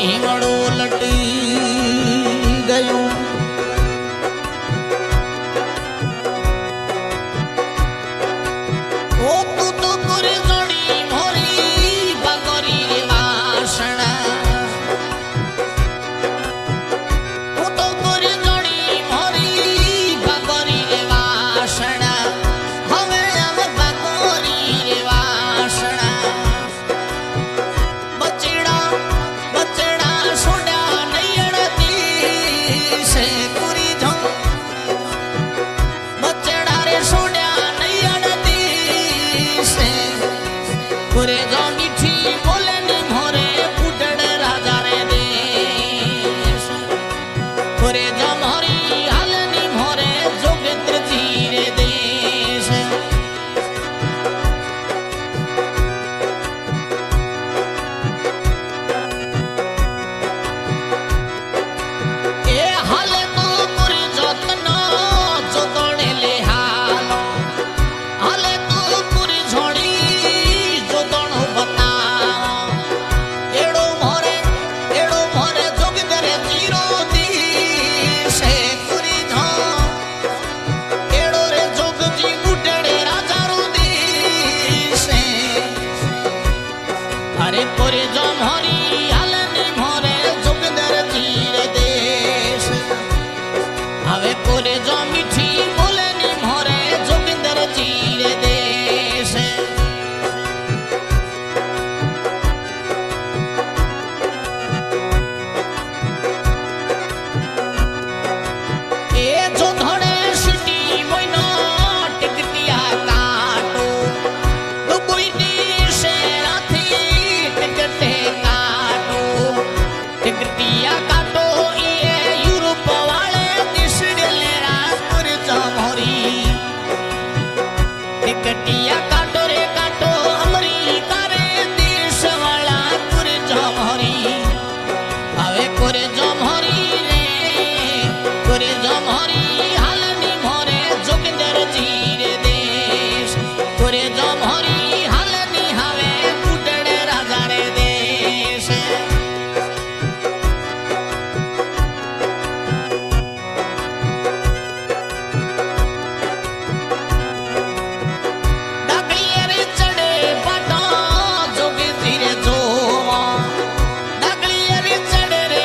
હિંગળો લટી ગયો ઓ તું તો કરે જોડી મોરી બાગોરી રે વાસણા તું તો કરે જોડી મોરી બાગોરી રે વાસણા હવે આમ બાગોરી રે વાસણા पुरे जो मीठी बोले नी मोरे पुटड़ राजा रे देश पुरे जो मोरी हाल नी मोरे जोगेंद्र जी रे देश ए हाल तो पुरे जतनो जो दोड़े ले हालो हाले तो पुरी झोड़ी अरे पुरे जो मोरी हालनी मोरे जोगदर जीर देश हवे पुरे जो मीठी बोलनी मोरे जोगदर जीर देश ए जो धड़े सिटी मोइनो टिकटिया काटो तो कोई से टिकटिया काटो ये यूरोप वाले दिसड़े राजपुर जमोरी टिकटिया काटो रे काटो अमेरिका रे देश वाला पुर जमोरी हवे पुर जमोरी रे पुर जमोरी हालनी मोरे जोगिंदर जी रे देश पुर जमोरी हालनी हवे पुटड़ राजा रे देश चढ़े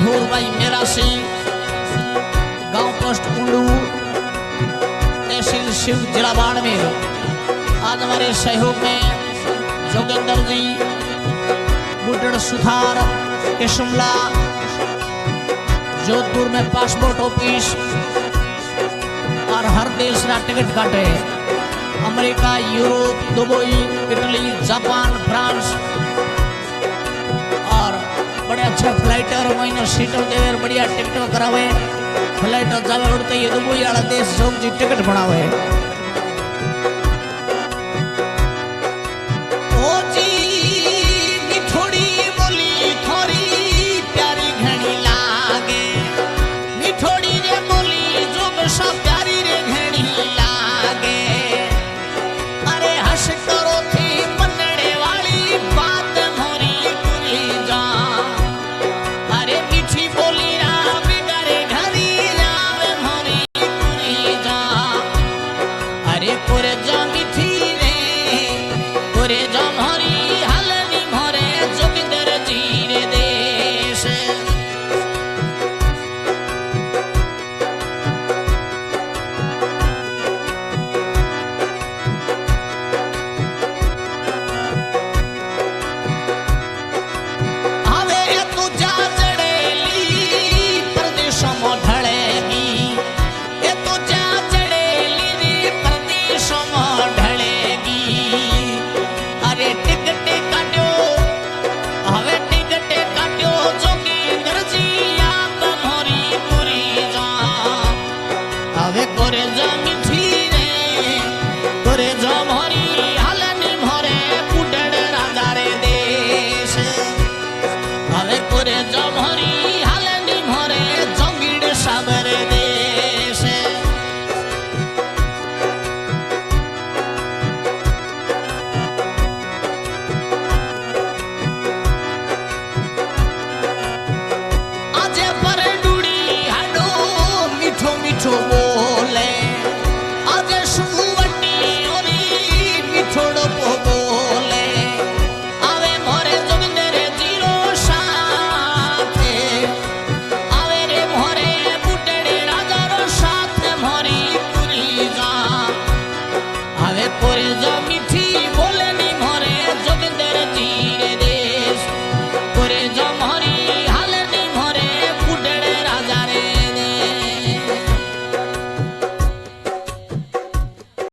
मशहूर भाई मेरा सिंह, गांव पोस्ट कुंडू, तहसील शिव, जिला बाड़मेर। आज हमारे सहयोग में जोगेंद्र जी, बुडड़ सुथार के शिमला, जोधपुर में पासपोर्ट ऑफिस और हर देश का टिकट काटे, America, Europe, Dubai, Italy, Japan, France और बड़े अच्छे फ्लाइटर महीने सीटर देवे, बढ़िया टिकट करावे, फ्लाइट जावे उड़ते ही दुबई वाला देश जोग जी टिकट बनावे।